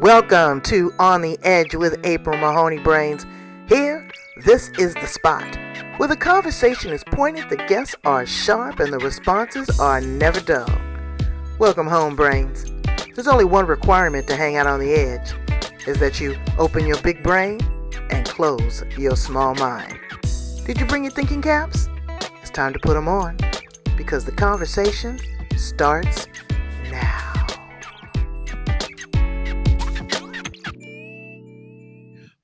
Welcome to On the Edge with April Mahoney Brains. Here, this is the spot where the conversation is pointed, the guests are sharp, and the responses are never dull. Welcome home, Brains. There's only one requirement to hang out on the edge, is that you open your big brain and close your small mind. Did you bring your thinking caps? It's time to put them on, because the conversation starts now.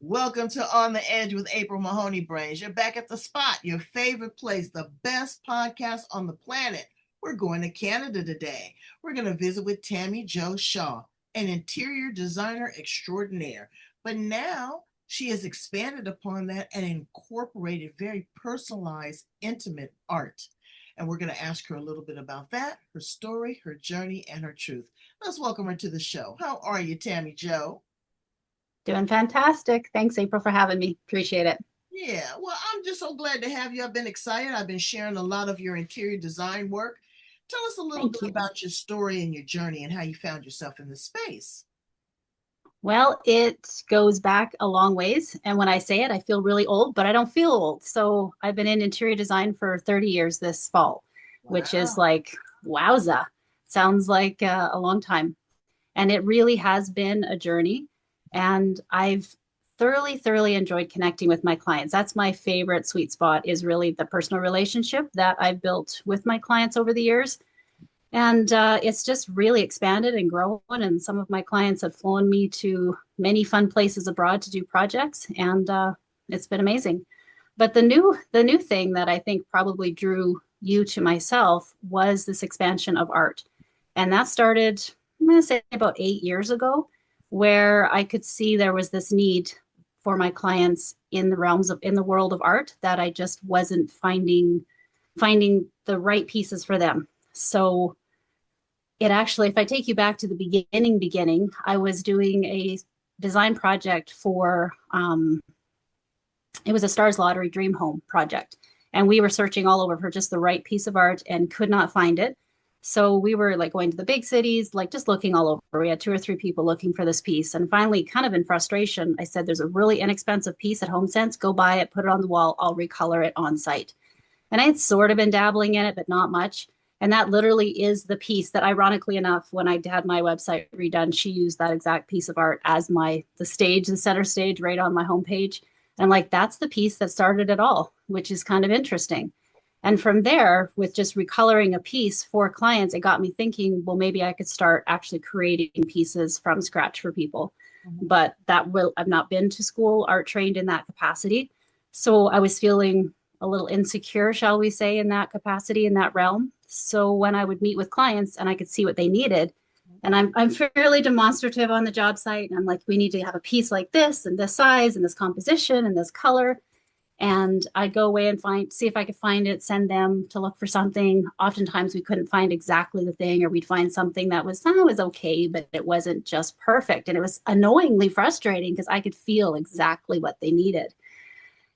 Welcome to On the Edge with April Mahoney Brains. You're back at the spot, your favorite place, the best podcast on the planet. We're going to Canada today. We're going to visit with Tami Jo Shaw, an interior designer extraordinaire. But now she has expanded upon that and incorporated very personalized, intimate art. And we're going to ask her a little bit about that, her story, her journey, and her truth. Let's welcome her to the show. How are you, Tami Jo? Doing fantastic. Thanks, April, for having me. Appreciate it. Yeah, well, I'm just so glad to have you. I've been excited. I've been sharing a lot of your interior design work. Tell us a little Thank bit you. about your story and your journey and how you found yourself in this space. Well, it goes back a long ways. And when I say it, I feel really old, but I don't feel old. So I've been in interior design for 30 years this fall, which is Wow. like, wowza. Sounds like a long time. And it really has been a journey. And I've thoroughly enjoyed connecting with my clients. That's my favorite sweet spot is really the personal relationship that I've built with my clients over the years. And it's just really expanded and grown. And some of my clients have flown me to many fun places abroad to do projects, and it's been amazing. But the new thing that I think probably drew you to myself was this expansion of art, and that started, I'm going to say, about 8 years ago, where I could see there was this need for my clients in the realms of in the world of art that I just wasn't finding the right pieces for them. So it actually, if I take you back to the beginning, I was doing a design project for, it was a Stars Lottery Dream Home project. And we were searching all over for just the right piece of art and could not find it. So we were like going to the big cities, like just looking all over. We had two or three people looking for this piece. And finally, kind of in frustration, I said, there's a really inexpensive piece at HomeSense. Go buy it, put it on the wall. I'll recolor it on site. And I had sort of been dabbling in it, but not much. And that literally is the piece that, ironically enough, when I had my website redone, she used that exact piece of art as the center stage right on my homepage. And I'm like, that's the piece that started it all, which is kind of interesting. And from there, with just recoloring a piece for clients, it got me thinking, well, maybe I could start actually creating pieces from scratch for people. Mhm. But I've not been to school art trained in that capacity. So I was feeling a little insecure, shall we say, in that capacity, in that realm. So when I would meet with clients and I could see what they needed, and I'm fairly demonstrative on the job site, and I'm like, we need to have a piece like this and this size and this composition and this color. And I'd go away and see if I could find it, send them to look for something. Oftentimes we couldn't find exactly the thing, or we'd find something that was okay, but it wasn't just perfect. And it was annoyingly frustrating because I could feel exactly what they needed.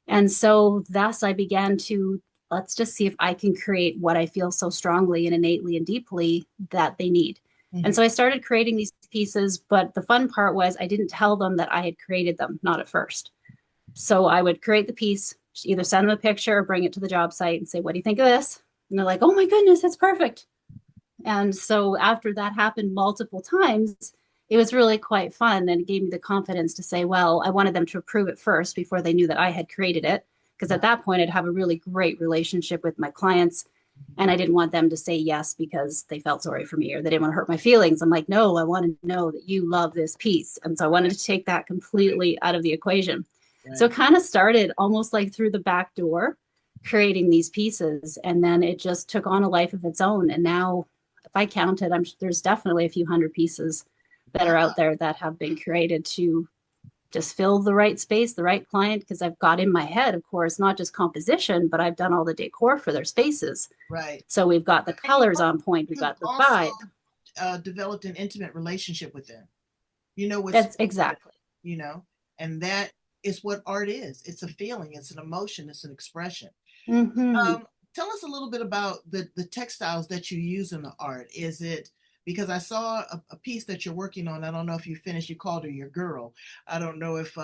And so thus I began to, let's just see if I can create what I feel so strongly and innately and deeply that they need. And Mhm. so I started creating these pieces, but the fun part was I didn't tell them that I had created them, not at first. So I would create the piece, either send them a picture or bring it to the job site and say, what do you think of this? And they're like, oh my goodness, that's perfect. And so after that happened multiple times, it was really quite fun. And it gave me the confidence to say, well, I wanted them to approve it first before they knew that I had created it. Because at Right. that point, I'd have a really great relationship with my clients. And I didn't want them to say yes because they felt sorry for me or they didn't want to hurt my feelings. I'm like, no, I want to know that you love this piece. And so I wanted Right. to take that completely out of the equation. So Right. it kind of started almost like through the back door, creating these pieces. And then it just took on a life of its own. And now if I counted, there's definitely a few hundred pieces that are Wow. out there that have been created to just fill the right space, the right client, because I've got in my head, of course, not just composition, but I've done all the decor for their spaces. Right. So we've got the And colors on point, we've you've got the also vibe. developed an intimate relationship with them. You know what's That's special to them, exactly. you know, and that is what art is. It's a feeling, it's an emotion, it's an expression. Mm-hmm. Tell us a little bit about the textiles that you use in the art. Is it because I saw a piece that you're working on. I don't know if you finished. You called her your girl. I don't know if you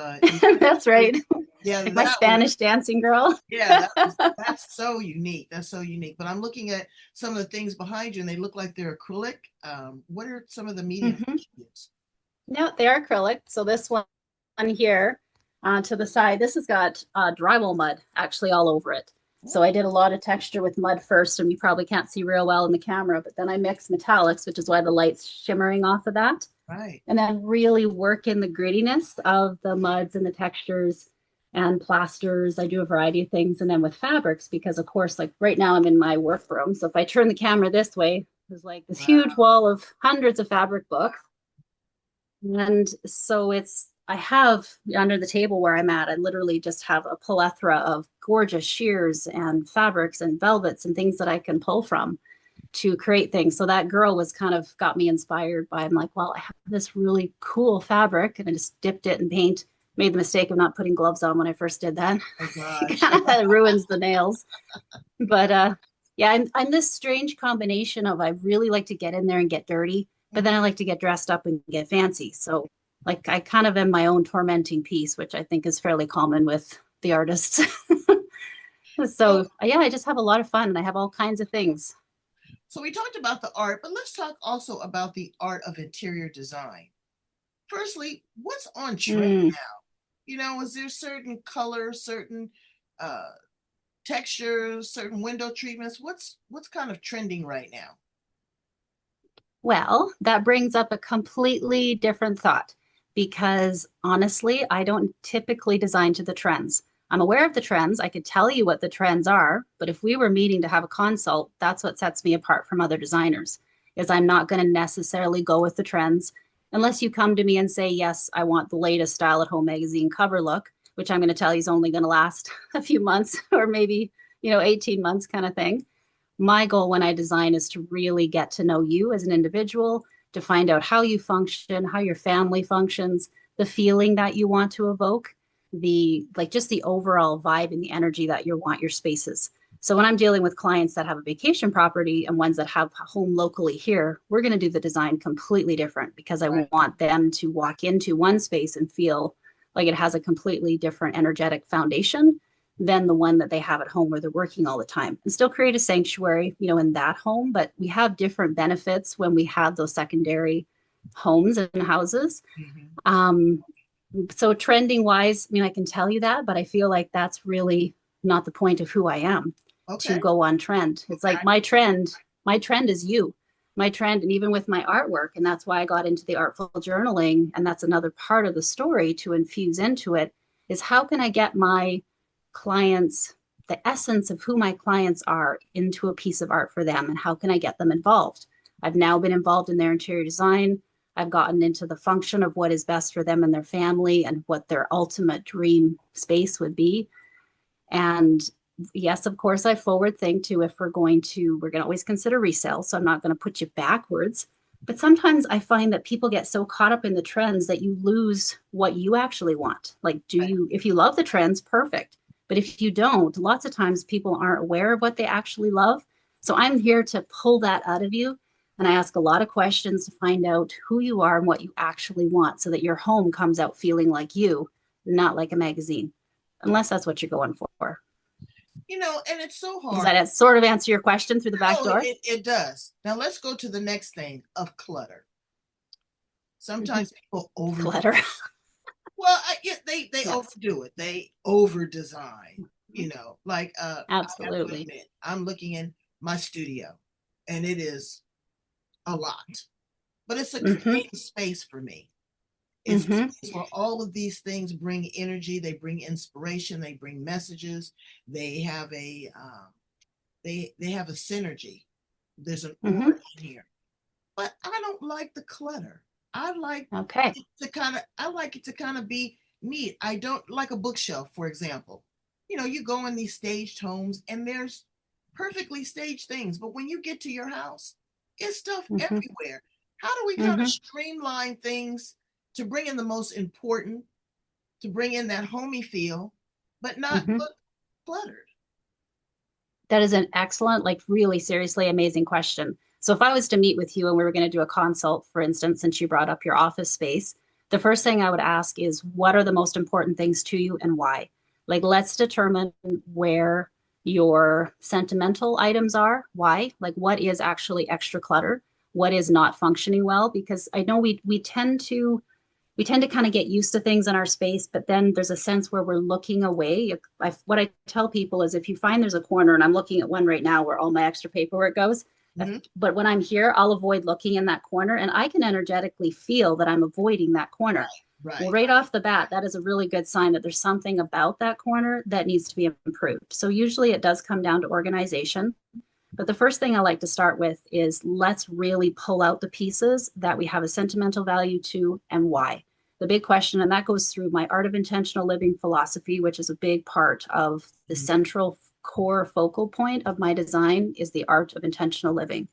That's finished. right. Yeah, My that was Spanish dancing girl. yeah, that's so unique. That's so unique. But I'm looking at some of the things behind you, and they look like they're acrylic. What are some of the mediums that Hmm. you use? No, they are acrylic. So this one here to the side, this has got drywall mud actually all over it. So I did a lot of texture with mud first, and you probably can't see real well in the camera, but then I mixed metallics, which is why the light's shimmering off of that. Right. And then really work in the grittiness of the muds and the textures and plasters. I do a variety of things. And then with fabrics, because of course, like right now I'm in my workroom. So if I turn the camera this way, there's like this huge Wow. wall of hundreds of fabric books. And so I have under the table where I'm at, I literally just have a plethora of gorgeous sheers and fabrics and velvets and things that I can pull from to create things. So that girl was kind of got me inspired by, I'm like, well, I have this really cool fabric and I just dipped it in paint. Made the mistake of not putting gloves on when I first did that. Oh It gosh. kind of ruins the nails. But yeah, I'm this strange combination of I really like to get in there and get dirty, but then I like to get dressed up and get fancy. So like I kind of am my own tormenting piece, which I think is fairly common with the artists. So, So yeah, I just have a lot of fun and I have all kinds of things. so we talked about the art, but let's talk also about the art of interior design. Firstly, what's on trend Mm. now? Is there certain colors, certain uh, textures, certain window treatments? What's kind of trending right now? Well, that brings up a completely different thought because honestly, I don't typically design to the trends. I'm aware of the trends. I could tell you what the trends are, but if we were meeting to have a consult, that's what sets me apart from other designers. Is I'm not going to necessarily go with the trends unless you come to me and say, "Yes, I want the latest style at home magazine cover look," which I'm going to tell you is only going to last a few months or maybe, 18 months kind of thing. My goal when I design is to really get to know you as an individual, to find out how you function, how your family functions, the feeling that you want to evoke, the like just the overall vibe and the energy that you want your spaces. So when I'm dealing with clients that have a vacation property and ones that have a home locally here, we're going to do the design completely different because I Right. want them to walk into one space and feel like it has a completely different energetic foundation than the one that they have at home where they're working all the time and still create a sanctuary, in that home. But we have different benefits when we have those secondary homes and houses. Mhm. Um, so trending wise, I can tell you that, but I feel like that's really not the point of who I am to Okay. go on trend. It's like Okay. my trend is you. My trend, and even with my artwork, and that's why I got into the artful journaling, and that's another part of the story to infuse into it, is how can I get my clients, the essence of who my clients are, into a piece of art for them, and how can I get them involved? I've now been involved in their interior design. I've gotten into the function of what is best for them and their family and what their ultimate dream space would be. And yes, of course, I forward think too, if we're going to always consider resale. So I'm not going to put you backwards. But sometimes I find that people get so caught up in the trends that you lose what you actually want. Like, if you love the trends, perfect. But if you don't, lots of times people aren't aware of what they actually love. So I'm here to pull that out of you. And I ask a lot of questions to find out who you are and what you actually want so that your home comes out feeling like you, not like a magazine, unless that's what you're going for. And it's so Does hard. that sort of answer your question through the back Oh, door? it does. Now let's go to the next thing of clutter. Mm-hmm. Sometimes people overdo. Clutter. Well, yeah, they Yes. overdo it. They over design. Mm-hmm. Like I have to Absolutely. admit, I'm looking in my studio, and it is a lot, but it's a Mm-hmm. creative space for me. It's a Mm-hmm. space where all of these things bring energy. They bring inspiration. They bring messages. They have a synergy. There's an Mm-hmm. aura in here, but I don't like the clutter. I like Okay. it to kind of be neat. I don't like a bookshelf, for example. You go in these staged homes and there's perfectly staged things, but when you get to your house, it's stuff Mm-hmm. everywhere. How do we kind of Mm-hmm. streamline things to bring in the most important, to bring in that homey feel, but not Mm-hmm. look cluttered? That is an excellent, like really seriously amazing question. So if I was to meet with you and we were going to do a consult, for instance, since you brought up your office space, the first thing I would ask is what are the most important things to you and why? Like, let's determine where your sentimental items are. Why? Like, what is actually extra clutter? What is not functioning well? Because I know we tend to kind of get used to things in our space, but then there's a sense where we're looking away. What I tell people is if you find there's a corner, and I'm looking at one right now where all my extra paperwork goes, Mm-hmm. but when I'm here, I'll avoid looking in that corner and I can energetically feel that I'm avoiding that corner. Well, Right. right off the bat, that is a really good sign that there's something about that corner that needs to be improved. So usually it does come down to organization. But the first thing I like to start with is let's really pull out the pieces that we have a sentimental value to and why. The big question, and that goes through my Art of Intentional Living philosophy, which is a big part of the Mm-hmm. central core focal point of my design, is the art of intentional living.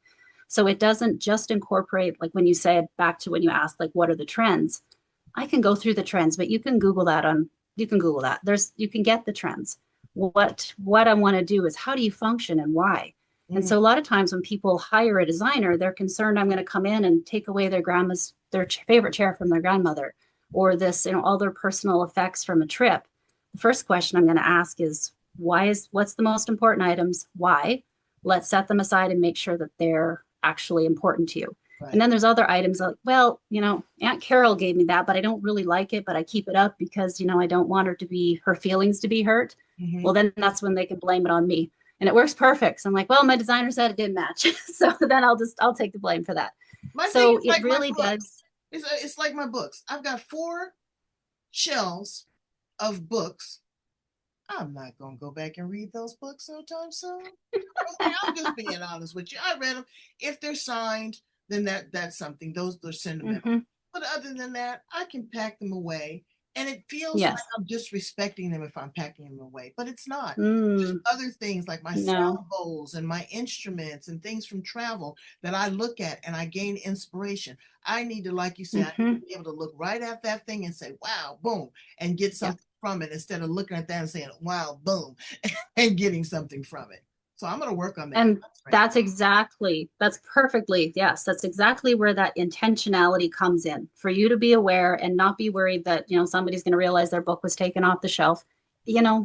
So it doesn't just incorporate, like when you said back to when you asked, like, what are the trends? I can go through the trends, but you can Google that. You can get the trends. What I want to do is how do you function and why? And Mm-hmm. so a lot of times when people hire a designer, they're concerned I'm going to come in and take away their favorite chair from their grandmother, or this, all their personal effects from a trip. The first question I'm going to ask is what's the most important items? Why? Let's set them aside and make sure that they're actually important to you. And Right. then there's other items like, well, Aunt Carol gave me that, but I don't really like it, but I keep it up because, I don't want her feelings to be hurt. Mm-hmm. Well, then that's when they can blame it on me. And it works perfect. So I'm like, well, my designer said it didn't match. So then I'll take the blame for that. My thing So is it like my really does. books. It's like my books. I've got 4 shelves of books. I'm not gonna go back and read those books no time soon. Okay, I'm just being honest with you. I read them. If they're signed, then that's something. Those are sentimental. Mm-hmm. But other than that, I can pack them away. And it feels like Yes. I'm disrespecting them if I'm packing them away, but it's not. There's Mm, other things like my no. sound bowls and my instruments and things from travel that I look at and I gain inspiration. I need to, like you said, I need to Mm-hmm. be able to look right at that thing and say, wow, boom, and get Yeah. something from it instead of looking at that and saying, wow, boom, and getting something from it. So I'm going to work on that. And that's perfectly, yes, that's exactly where that intentionality comes in for you to be aware and not be worried that, somebody's going to realize their book was taken off the shelf.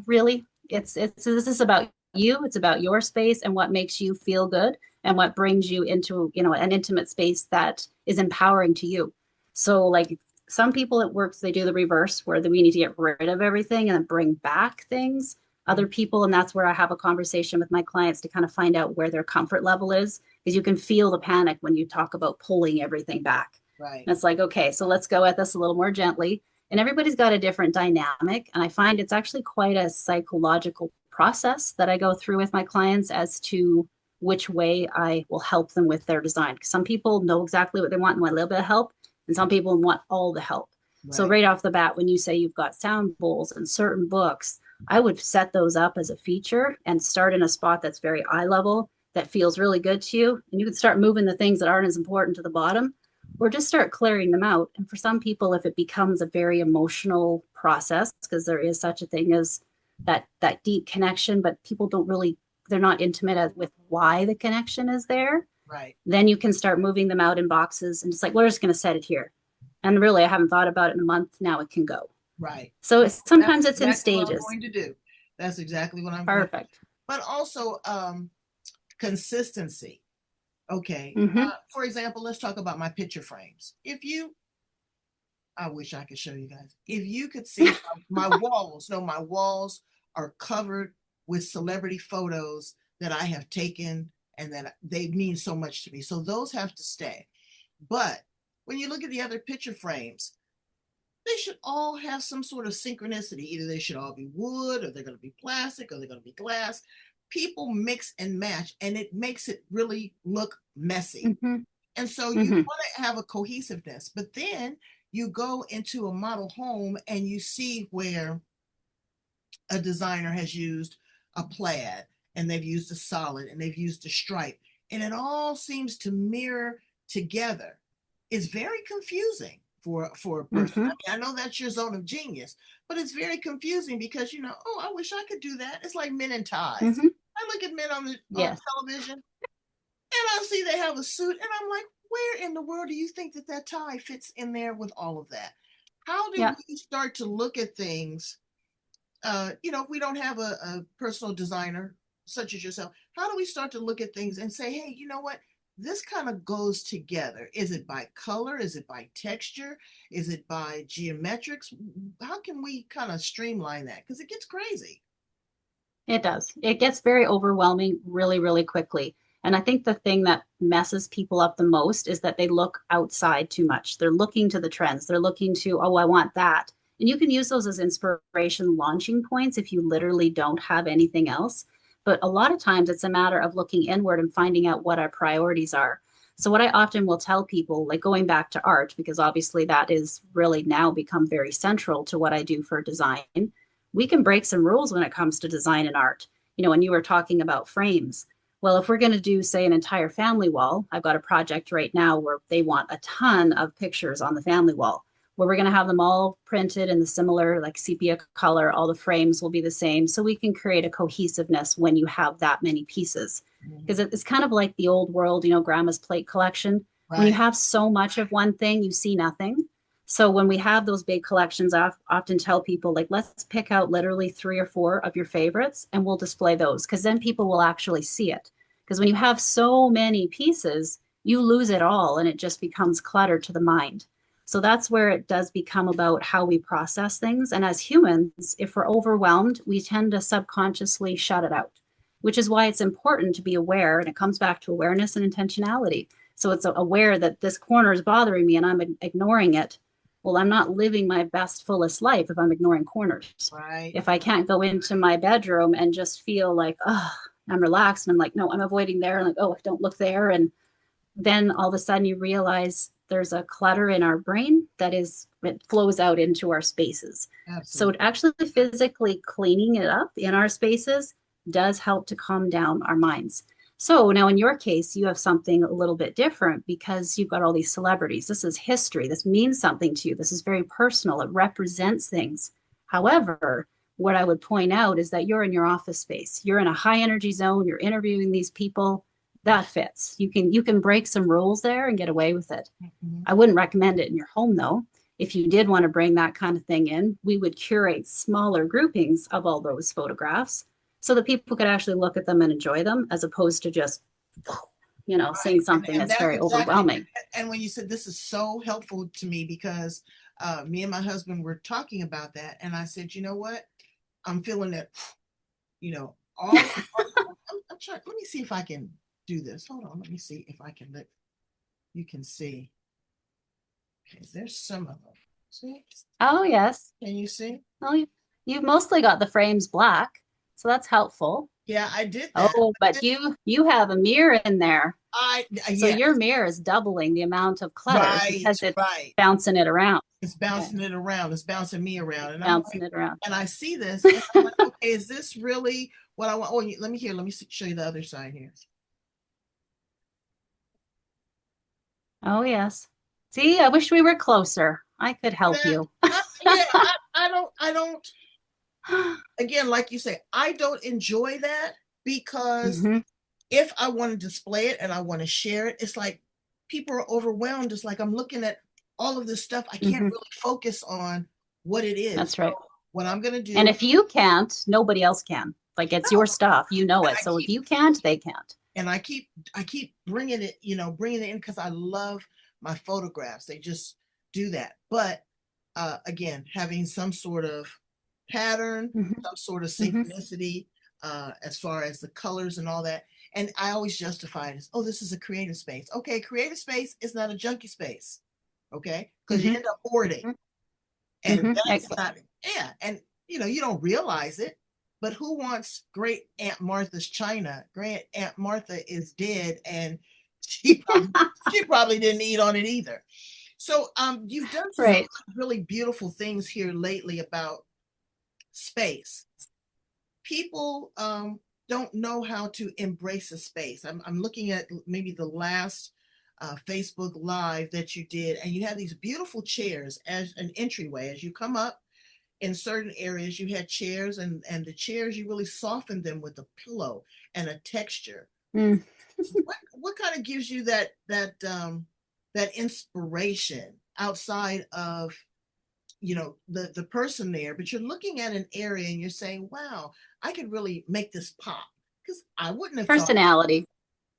Really, this is about you. It's about your space and what makes you feel good and what brings you into, an intimate space that is empowering to you. So like some people it works, they do the reverse where we need to get rid of everything and then bring back things other people. And that's where I have a conversation with my clients to kind of find out where their comfort level is, because you can feel the panic when you talk about pulling everything back. Right. And it's like, okay, so let's go at this a little more gently. And everybody's got a different dynamic. And I find it's actually quite a psychological process that I go through with my clients as to which way I will help them with their design. Some people know exactly what they want and want a little bit of help, and some people want all the help. So Right. right off the bat, when you say you've got sound bowls and certain books, I would set those up as a feature and start in a spot that's very eye level, that feels really good to you. And you can start moving the things that aren't as important to the bottom, or just start clearing them out. And for some people, if it becomes a very emotional process, because there is such a thing as that deep connection, but people don't really, they're not intimate with why the connection is there, Right. then you can start moving them out in boxes and just like, we're just going to set it here. And really, I haven't thought about it in a month. Now it can go. Right. So That's sometimes it's in exactly what I'm stages. going to do. That's exactly what I'm going to do. Perfect. But also consistency. Okay. Mm-hmm. For example, let's talk about my picture frames. I wish I could show you guys. If you could see my walls, no, my walls are covered with celebrity photos that I have taken and that they mean so much to me. So those have to stay. But when you look at the other picture frames, they should all have some sort of synchronicity. Either they should all be wood, or they're going to be plastic, or they're going to be glass. People mix and match, and it makes it really look messy. Mm-hmm. And so you Mm-hmm. want to have a cohesiveness, but then you go into a model home and you see where a designer has used a plaid and they've used a solid and they've used a stripe, and it all seems to mirror together. It's very confusing for a person. Mm-hmm. I mean, I know that's your zone of genius, but it's very confusing because oh, I wish I could do that. It's like men in ties. Mm-hmm. I look at men on Yes. television, I see they have a suit, and I'm like, where in the world do you think that that tie fits in there with all of that? How do Yeah, we start to look at things? If we don't have a personal designer such as yourself, how do we start to look at things and say, hey, you know what? This kind of goes together. Is it by color? Is it by texture? Is it by geometrics? How can we kind of streamline that? Because it gets crazy. it does. It gets very overwhelming really, really quickly. And I think the thing that messes people up the most is that they look outside too much. They're looking to the trends. They're looking to, oh, I want that. And you can use those as inspiration launching points if you literally don't have anything else. But a lot of times it's a matter of looking inward and finding out what our priorities are. So, what I often will tell people, like going back to art, because obviously that is really now become very central to what I do for design, we can break some rules when it comes to design and art. When you were talking about frames, well, if we're going to do, say, an entire family wall, I've got a project right now where they want a ton of pictures on the family wall, where we're going to have them all printed in the similar, like sepia color. All the frames will be the same. So we can create a cohesiveness when you have that many pieces. Because Mhm. it's kind of like the old world, grandma's plate collection. When you Right. have so much of one thing, you see nothing. So when we have those big collections, I often tell people, like, let's pick out literally 3 or 4 of your favorites and we'll display those, because then people will actually see it. Because when you have so many pieces, you lose it all and it just becomes clutter to the mind. So that's where it does become about how we process things. And as humans, if we're overwhelmed, we tend to subconsciously shut it out, which is why it's important to be aware. And it comes back to awareness and intentionality. So it's aware that this corner is bothering me and I'm ignoring it. Well, I'm not living my best, fullest life if I'm ignoring corners. Right. If I can't go into my bedroom and just feel like, oh, I'm relaxed and I'm like, no, I'm avoiding there. And like, oh, don't look there. And then all of a sudden you realize there's a clutter in our brain it flows out into our spaces. So Absolutely. actually physically cleaning it up in our spaces does help to calm down our minds. So now in your case, you have something a little bit different because you've got all these celebrities. This is history. This means something to you. This is very personal. It represents things. However, what I would point out is that you're in your office space. You're in a high energy zone. You're interviewing these people. That fits. You can break some rules there and get away with it. Mhm. I wouldn't recommend it in your home though. If you did want to bring that kind of thing in, we would curate smaller groupings of all those photographs so that people could actually look at them and enjoy them as opposed to just, Right. seeing something And that's that's very exactly, overwhelming. and when you said this is so helpful to me because me and my husband were talking about that, and I said, you know what? I'm feeling that, I'm trying, let me see if I can do this. Hold on, let me see if I can let you can see. Okay, there's some of them. See? Oh, yes. Can you see? Well, you've mostly got the frames black, so that's helpful. Yeah, I did that. Oh, but you have a mirror in there. So Yeah, your mirror is doubling the amount of clutter right, because it's right. bouncing it around. It's Okay. bouncing it around. It's bouncing me around. And I'm Bouncing like, it around. and I see this and I'm like, okay, is this really what I want? Oh, let me show you the other side here. Oh, yes. See, I wish we were closer. I could See help that? you. Yeah, I don't, again, like you say, I don't enjoy that because Hmm. if I want to display it and I want to share it, it's like people are overwhelmed. It's like I'm looking at all of this stuff. I can't Hmm. really focus on what it is. That's right. So what I'm going to And do, if you can't, nobody else can. Like it's your no, stuff, you know and it. So if you can't, they can't. I keep bringing it, bringing it in because I love my photographs. They just do that. But again, having some sort of pattern, Hmm. some sort of Hmm. synchronicity as far as the colors and all that. And I always justify it as, oh, this is a creative space. Okay, creative space is not a junky space. Okay, because you Hmm. end up hoarding, and Hmm. that's not, yeah, and you don't realize it, but who wants great Aunt Martha's china? Great Aunt Martha is dead, and she probably she probably didn't eat on it either. So you've done some Right. really beautiful things here lately about space. People don't know how to embrace a space. I'm looking at maybe the last Facebook Live that you did, and you had these beautiful chairs as an entryway. As you come up in certain areas, you had chairs, and the chairs, you really softened them with a pillow and a texture. Mm. What kind of gives you that inspiration outside of, the person there, but you're looking at an area and you're saying, wow, I could really make this pop, because I wouldn't have thought. Personality.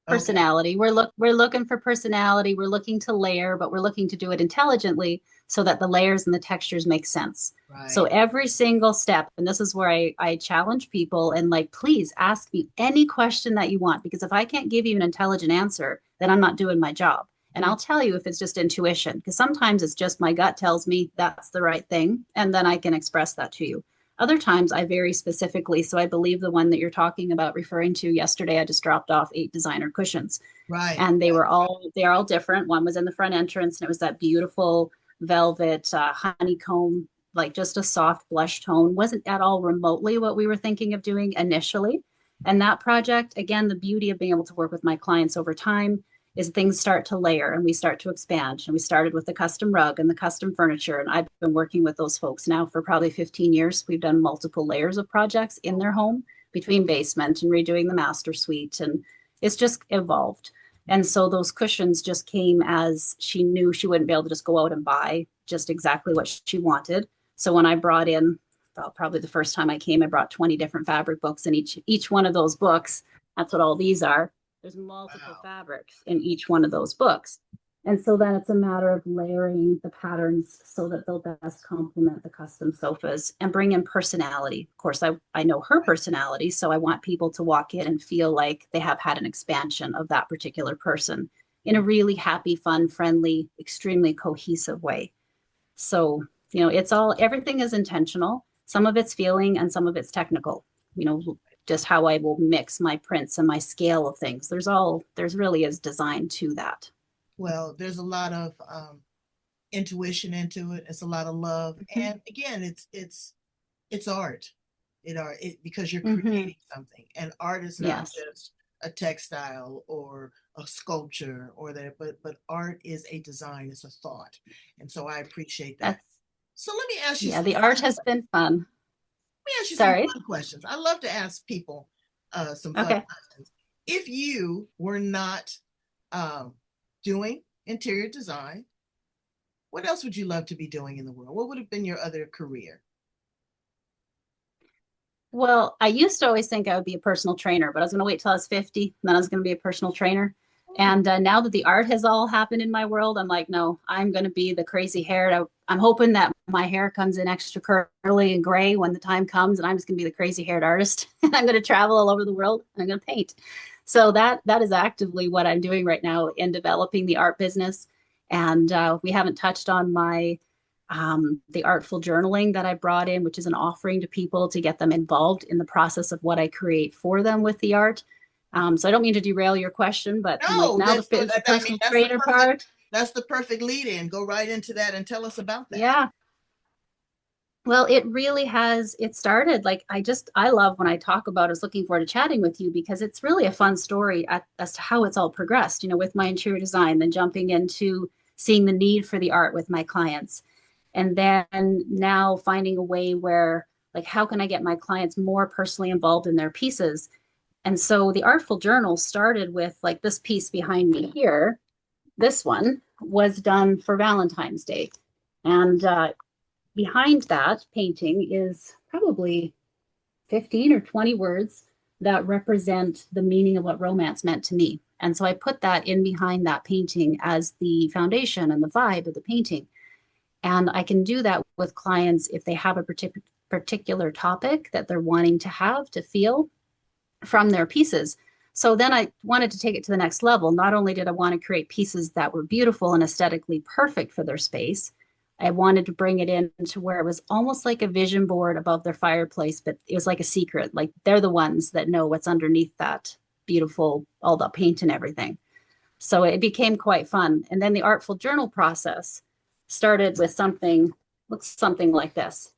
Okay. Personality. We're looking for personality. We're looking to layer, but we're looking to do it intelligently so that the layers and the textures make sense. So Right. every single step, and this is where I challenge people and like, please ask me any question that you want, because if I can't give you an intelligent answer, then I'm not doing my job. And Mm. I'll tell you if it's just intuition, because sometimes it's just my gut tells me that's the right thing, and then I can express that to you. Other times I vary specifically. So I believe the one that you're talking about referring to yesterday, I just dropped off 8 designer cushions Right. and they're all different. One was in the front entrance and it was that beautiful velvet honeycomb, like just a soft blush tone. Wasn't at all remotely what we were thinking of doing initially. And that project, again, the beauty of being able to work with my clients over time is things start to layer and we start to expand. And we started with the custom rug and the custom furniture. And I've been working with those folks now for probably 15 years. We've done multiple layers of projects in their home between basement and redoing the master suite. And it's just evolved. And so those cushions just came as she knew she wouldn't be able to just go out and buy just exactly what she wanted. So when I brought in, well, probably the first time I came, I brought 20 different fabric books, and each one of those books, that's what all these are. There's multiple Wow. fabrics in each one of those books. And so then it's a matter of layering the patterns so that they'll best complement the custom sofas and bring in personality. Of course, I know her personality, so I want people to walk in and feel like they have had an expansion of that particular person in a really happy, fun, friendly, extremely cohesive way. So, everything is intentional. Some of it's feeling and some of it's technical. Just how I will mix my prints and my scale of things. There's really is design to that. Well, there's a lot of intuition into it. It's a lot of love, Mm-hmm. and again, it's art. Because you're Mm-hmm. creating something, and art is not Yes. just a textile or a sculpture or that, but art is a design, it's a thought, and so I appreciate that. That's, So let me ask you yeah, some the art fun has been fun. Let me ask you some Sorry. fun questions. I love to ask people some fun Okay. questions. If you were not um, doing interior design, what else would you love to be doing in the world? What would have been your other career? Well, I used to always think I would be a personal trainer, but I was going to wait till I was 50, and then I was going to be a personal trainer. Oh, And now that the art has all happened in my world, I'm like, no, I'm going to be the crazy haired. I'm hoping that my hair comes in extra curly and gray when the time comes, and I'm just going to be the crazy haired artist. And I'm going to travel all over the world and I'm going to paint. So that is actively what I'm doing right now in developing the art business. And we haven't touched on the artful journaling that I brought in, which is an offering to people to get them involved in the process of what I create for them with the art. So I don't mean to derail your question, but I'm like no, now the I mean personal trainer part. that's the perfect lead in. Go right into that and tell us about that. Yeah. Well, it really has. It started like I love when I talk about. I was looking forward to chatting with you because it's really a fun story as to how it's all progressed. With my interior design, then jumping into seeing the need for the art with my clients, and then now finding a way where like how can I get my clients more personally involved in their pieces. And so the Artful Journal started with like this piece behind me here. This one was done for Valentine's Day, and behind that painting is probably 15 or 20 words that represent the meaning of what romance meant to me. And so I put that in behind that painting as the foundation and the vibe of the painting. And I can do that with clients if they have a particular topic that they're wanting to have to feel from their pieces. So then I wanted to take it to the next level. Not only did I want to create pieces that were beautiful and aesthetically perfect for their space, I wanted to bring it in to where it was almost like a vision board above their fireplace, but it was like a secret. Like they're the ones that know what's underneath that beautiful, all the paint and everything. So it became quite fun. And then the Artful Journal process started with looks something like this,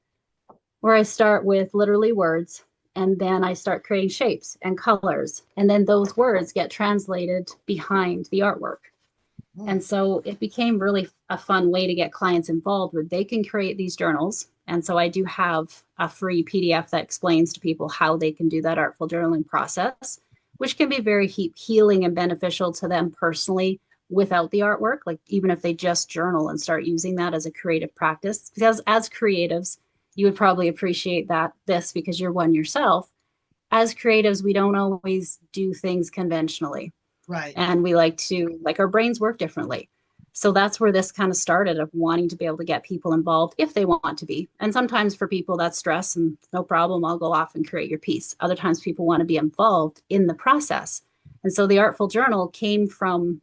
where I start with literally words and then I start creating shapes and colors. And then those words get translated behind the artwork. Mm. And so it became really a fun way to get clients involved where they can create these journals. And so I do have a free PDF that explains to people how they can do that artful journaling process. which can be very healing and beneficial to them personally without the artwork. Like even if they just journal and start using that as a creative practice, because as creatives, you would probably appreciate that this because you're one yourself. As creatives, we don't always do things conventionally, Right. and we like to, like, our brains work differently. So that's where this kind of started, of wanting to be able to get people involved if they want to be. And sometimes for people that's stress and no problem, I'll go off and create your piece. Other times people want to be involved in the process. And so the Artful Journal came from,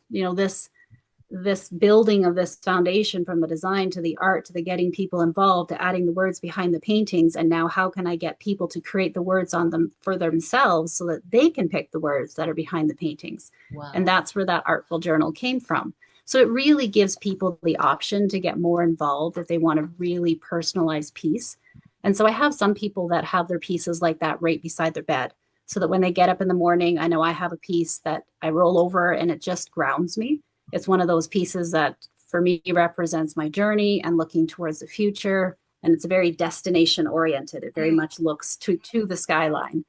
this building of this foundation, from the design to the art to the getting people involved to adding the words behind the paintings. And now how can I get people to create the words on them for themselves so that they can pick the words that are behind the paintings. And Wow. that's where that Artful Journal came from. So it really gives people the option to get more involved if they want a really personalized piece. And so I have some people that have their pieces like that right beside their bed, so that when they get up in the morning, I know I have a piece that I roll over and it just grounds me. It's one of those pieces that for me represents my journey and looking towards the future. And it's very destination oriented. It very Mm. much looks to the skyline.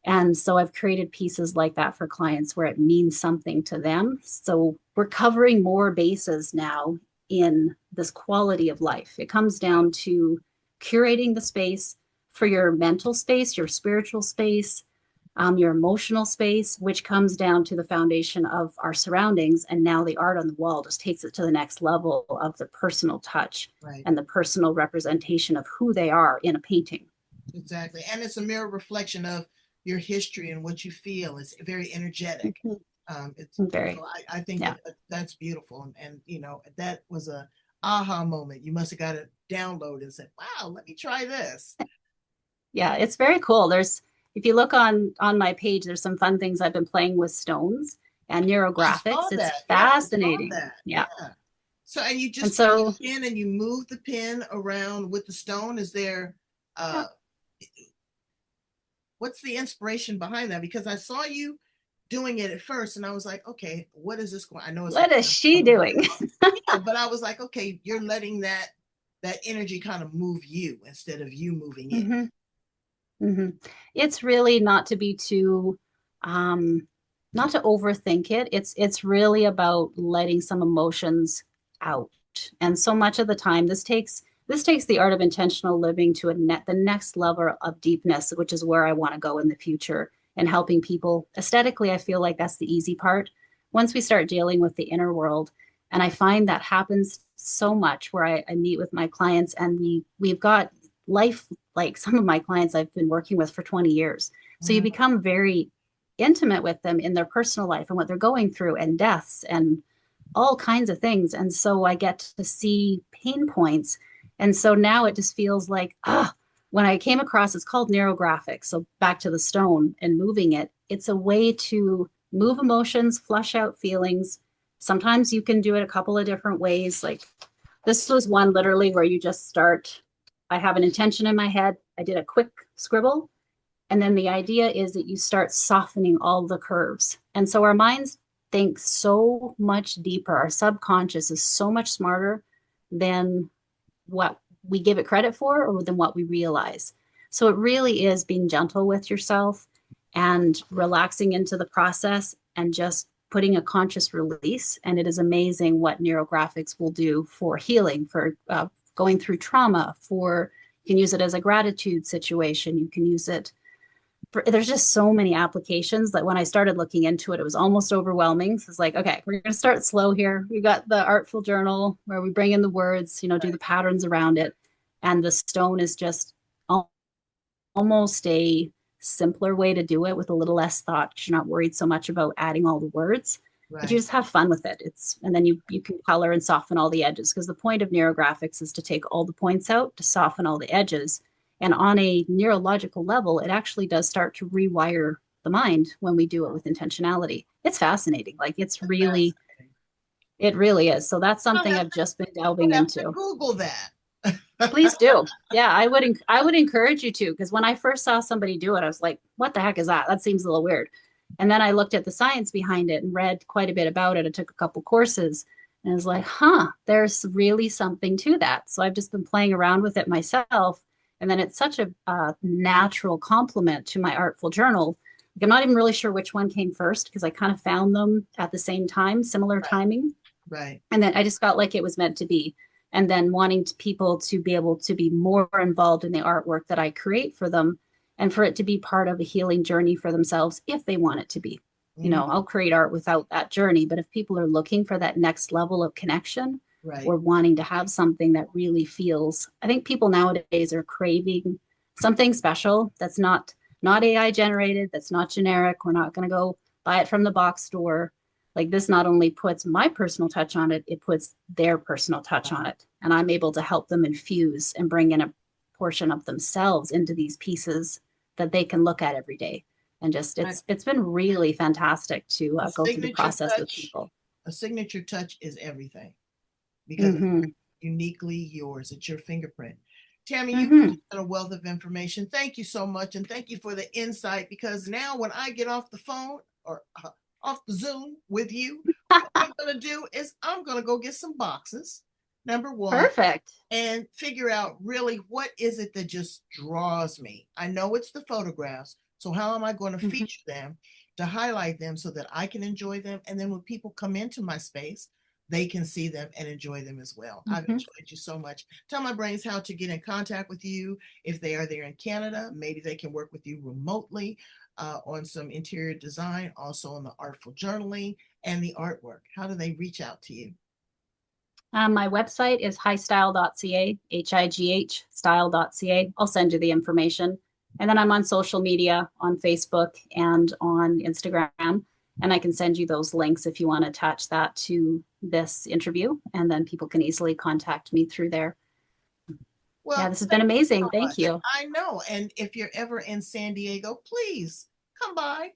And so I've created pieces like that for clients where it means something to them. So we're covering more bases now in this quality of life. It comes down to curating the space for your mental space, your spiritual space, your emotional space, which comes down to the foundation of our surroundings. And now the art on the wall just takes it to the next level of the personal touch Right. and the personal representation of who they are in a painting. Exactly. And it's a mirror reflection of your history and what you feel. It's very energetic. Mhm. It's Very, so I think yeah. that's beautiful. And that was a aha moment. You must have got it downloaded and said, wow, let me try this. Yeah, it's very cool. If you look on my page, there's some fun things I've been playing with stones and I saw neurographics. It's that. Yeah, I saw fascinating. that. Yeah. Yeah. So, and you And just take so, a pin and you move the pin around with the stone. Is there, yeah, uh, what's the inspiration behind that? Because I saw you doing it at first, and I was like, okay, what is this going? I know it's what is she something doing? yeah, but I was like, okay, you're letting that energy kind of move you instead of you moving it. hmm hmm It's really not to be too, um, not to overthink it. It's really about letting some emotions out. And so much of the time, this takes the art of intentional living to the next level of deepness, which is where I want to go in the future, and helping people aesthetically. I feel like that's the easy part. Once we start dealing with the inner world, and I find that happens so much where I meet with my clients and we've got life, like some of my clients I've been working with for 20 years. So you Mm, become very intimate with them in their personal life and what they're going through and deaths and all kinds of things. And so I get to see pain points. And so now it just feels like, when I came across, it's called neurographics. So back to the stone and moving it, it's a way to move emotions, flush out feelings. Sometimes you can do it a couple of different ways. Like this was one literally where you just start. I have an intention in my head. I did a quick scribble. And then the idea is that you start softening all the curves. And so our minds think so much deeper. Our subconscious is so much smarter than what we give it credit for or than what we realize. So it really is being gentle with yourself and relaxing into the process and just putting a conscious release. And it is amazing what neurographics will do for healing, for going through trauma, for you can use it as a gratitude situation. You can use it there's just so many applications that when I started looking into it, it was almost overwhelming. So it's like, okay, we're going to start slow here. We got the Artful Journal where we bring in the words, do the right. patterns around it. And the stone is just almost a simpler way to do it with a little less thought because you're not worried so much about adding all the words, but you Right. just have fun with it. And then you can color and soften all the edges because the point of neurographics is to take all the points out to soften all the edges. And on a neurological level, it actually does start to rewire the mind when we do it with intentionality. It's fascinating. Like That's fascinating. it really is. So that's I'll something have I've to, just been I'll delving have to into. Google that. Please do. Yeah, I would encourage you to, because when I first saw somebody do it, I was like, what the heck is that? That seems a little weird. And then I looked at the science behind it and read quite a bit about it. I took a couple courses and I was like, there's really something to that. So I've just been playing around with it myself. And then it's such a natural complement to my Artful Journal Like, I'm not even really sure which one came first because I kind of found them at the same time, similar Right. timing. Right. And then I just felt like it was meant to be. And then wanting people to be able to be more involved in the artwork that I create for them and for it to be part of a healing journey for themselves if they want it to be. You Mm, know, I'll create art without that journey, but if people are looking for that next level of connection right. or wanting to have something that really feels, I think people nowadays are craving something special that's not AI generated, that's not generic. We're not going to go buy it from the box store. Like this not only puts my personal touch on it, it puts their personal touch on it. And I'm able to help them infuse and bring in a portion of themselves into these pieces that they can look at every day. And just Right. it's been really fantastic to A go through the signature process with touch, people. a signature touch is everything because it's Mm-hmm. uniquely yours. It's your fingerprint. Tammy, you've Mm-hmm. been a wealth of information. Thank you so much. And thank you for the insight because now when I get off the phone or off the Zoom with you, what I'm going to do is I'm going to go get some boxes, number one, Perfect. and figure out really what is it that just draws me. I know it's the photographs. So how am I going to Mm-hmm. feature them to highlight them so that I can enjoy them? And then when people come into my space, they can see them and enjoy them as well. I've Mm-hmm. enjoyed you so much. Tell my brains how to get in contact with you. If they are there in Canada, maybe they can work with you remotely on some interior design, also on the artful journaling and the artwork. How do they reach out to you? My website is highstyle.ca, HIGH style.ca. I'll send you the information. And then I'm on social media on Facebook and on Instagram. And I can send you those links if you want to attach that to this interview. And then people can easily contact me through there. Yeah, Well, this has been thank you so amazing. Thank much. you. I know. And if you're ever in San Diego, please come by.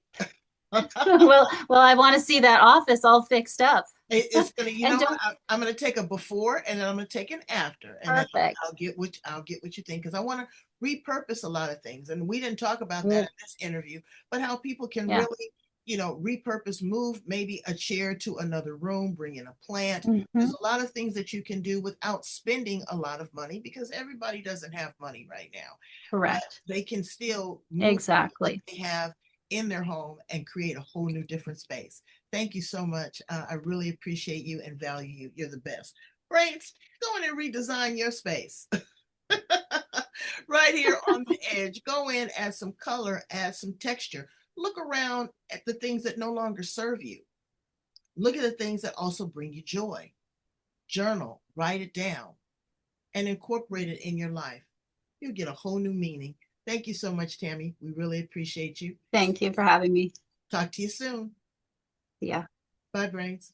Well, I want to see that office all fixed up. It's gonna, And what? don't, I'm gonna take a before and then I'm gonna take an after, and then perfect. I'll get what you think because I want to repurpose a lot of things, and we didn't talk about that Mm, in this interview, but how people can yeah. really, repurpose, move maybe a chair to another room, bring in a plant. Hmm. There's a lot of things that you can do without spending a lot of money because everybody doesn't have money right now, but Correct. they can still move what Exactly. they have in their home and create a whole new different space. Thank you so much. I really appreciate you and value you. You're the best. Brains, go in and redesign your space. Right here on the edge. Go in, add some color, add some texture. Look around at the things that no longer serve you. Look at the things that also bring you joy. Journal, write it down, and incorporate it in your life. You'll get a whole new meaning. Thank you so much, Tammy. We really appreciate you. Thank you for having me. Talk to you soon. Yeah. Bye, Brains.